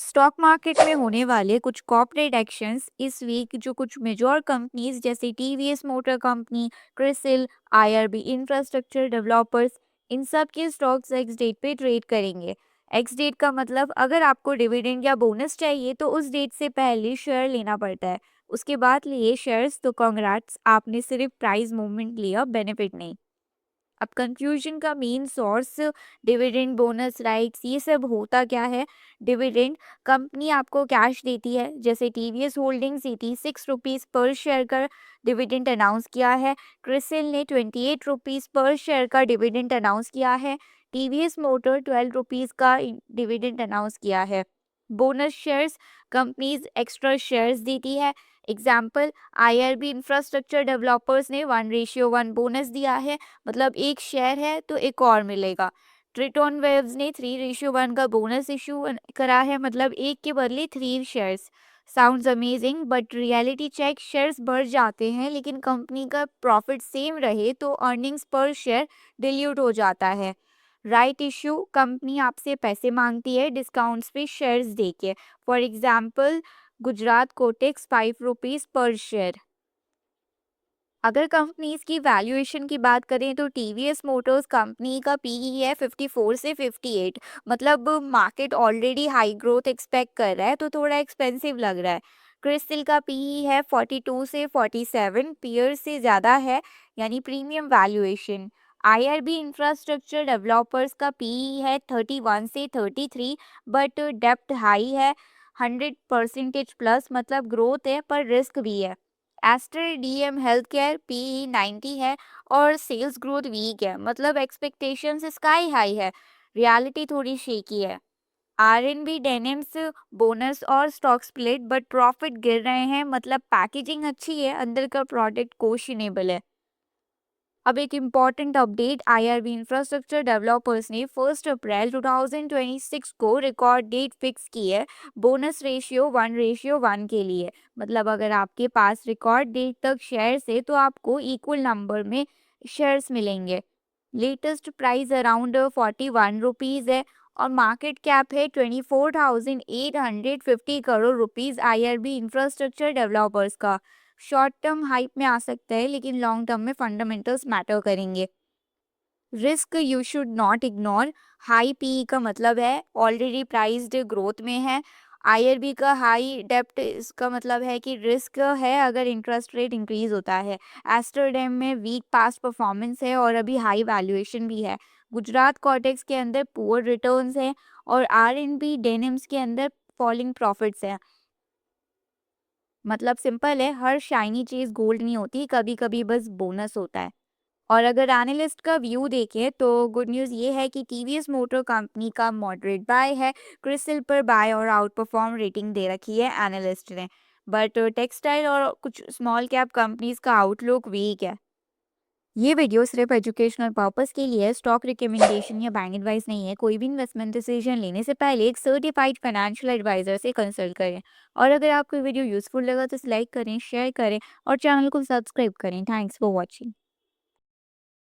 Stock market में होने वाले कुछ कॉर्पोरेट एक्शंस इस वीक जो कुछ मेजर कंपनीज जैसे TVS motor company, CRISIL, IRB infrastructure developers, इन सब के स्टॉक्स एक्स डेट पे ट्रेड करेंगे। एक्स डेट का मतलब अगर आपको डिविडेंड या बोनस चाहिए तो उस डेट से पहले शेयर लेना पड़ता है। उसके बाद लिए शेयर्स तो कांग्रेट्स, आपने सिर्फ प्राइस मूवमेंट लिया, बेनिफिट नहीं। अब कंफ्यूजन का main source dividend, bonus, rights, ये सब होता क्या है। डिविडेंड, कंपनी आपको कैश देती है, जैसे टीवीएस होल्डिंग्स 86 रुपीज़ पर शेयर का डिविडेंड अनाउंस किया है। क्रिसिल ने 28 रुपीज़ पर शेयर का डिविडेंड अनाउंस किया है। टीवीएस मोटर 12 रुपीज़ का डिविडेंड अनाउंस किया है। Bonus shares, companies extra shares देती है। एग्जाम्पल, आईआरबी इंफ्रास्ट्रक्चर डेवलपर्स ने 1:1 बोनस दिया है, मतलब एक शेयर है तो एक और मिलेगा। ट्रिटोन वेव्स ने 3:1 का बोनस इशू करा है, मतलब एक के बदले 3 shares. Sounds amazing but reality check, shares बढ़ जाते हैं लेकिन कंपनी का प्रॉफिट सेम रहे तो अर्निंग्स पर शेयर डिल्यूट हो जाता है। राइट इशू, कंपनी आपसे पैसे मांगती है डिस्काउंट्स पे शेयर्स देके। For example, Gujarat Kotex 5 rupees पर शेयर। अगर कंपनीज की वैल्यूएशन की बात करें तो टीवीएस मोटर्स कंपनी का पीई है 54 से 58, मतलब market already high growth expect कर रहा है तो थोड़ा एक्सपेंसिव लग रहा है। क्रिस्टल का पीई है 42 से 47, पीयर से ज़्यादा है, यानी premium valuation. IRB infrastructure Developers का पीई है 31 से 33, बट डेप्थ हाई है, 100% प्लस, मतलब ग्रोथ है पर रिस्क भी है। एस्टर डीएम हेल्थ केयर पीई 90 है और सेल्स ग्रोथ वीक है, मतलब एक्सपेक्टेशंस स्काई हाई है, रियलिटी थोड़ी शेकी है। आरएनबी डेनिम्स, बोनस और स्टॉक स्प्लिट बट प्रॉफिट गिर रहे हैं, मतलब पैकेजिंग अच्छी है, अंदर का प्रोडक्ट क्वेश्चनेबल है। अब एक important update, IRB infrastructure developers ने 1 अप्रैल 2026 को रिकॉर्ड डेट फिक्स की है बोनस रेशियो 1:1 के लिए। मतलब अगर आपके पास रिकॉर्ड डेट तक शेयर्स है तो आपको इक्वल नंबर में शेयर्स मिलेंगे। लेटेस्ट प्राइस अराउंड 41 रुपीज़ है और मार्केट कैप है 24,850 करोड़ रुपीज़ आईआरबी इंफ्रास्ट्रक्चर डेवलपर्स का। शॉर्ट टर्म हाइप में आ सकता है लेकिन लॉन्ग टर्म में फंडामेंटल्स मैटर करेंगे। Risk you should not ignore, high PE का मतलब है ऑलरेडी प्राइस्ड ग्रोथ में है। आईआरबी का हाई डेप्ट, इसका मतलब है कि रिस्क है अगर इंटरेस्ट रेट इंक्रीज होता है। एस्टरडेम में वीक पास्ट परफॉर्मेंस है और अभी हाई वैल्यूएशन भी है। गुजरात कॉर्टेक्स के अंदर पुअर रिटर्न्स है और आरएनबी डेनिम्स के अंदर फॉलिंग प्रॉफिट्स है। मतलब सिंपल है, हर शाइनी चीज गोल्ड नहीं होती, कभी कभी बस बोनस होता है। और अगर एनालिस्ट का व्यू देखें तो गुड न्यूज़ ये है कि टीवीएस मोटर कंपनी का मॉडरेट बाय है, क्रिसिल पर बाय और आउट परफॉर्म रेटिंग दे रखी है एनालिस्ट ने। बट टेक्सटाइल और कुछ स्मॉल कैप कंपनीज का आउटलुक वीक है। ये वीडियो सिर्फ एजुकेशनल पर्पस के लिए, स्टॉक रिकमेंडेशन या बैंक एडवाइस नहीं है। कोई भी इन्वेस्टमेंट डिसीजन लेने से पहले एक सर्टिफाइड फाइनेंशियल एडवाइजर से कंसल्ट करें। और अगर आपको वीडियो यूजफुल लगा तो लाइक करें, शेयर करें और चैनल को सब्सक्राइब करें। Thanks for watching.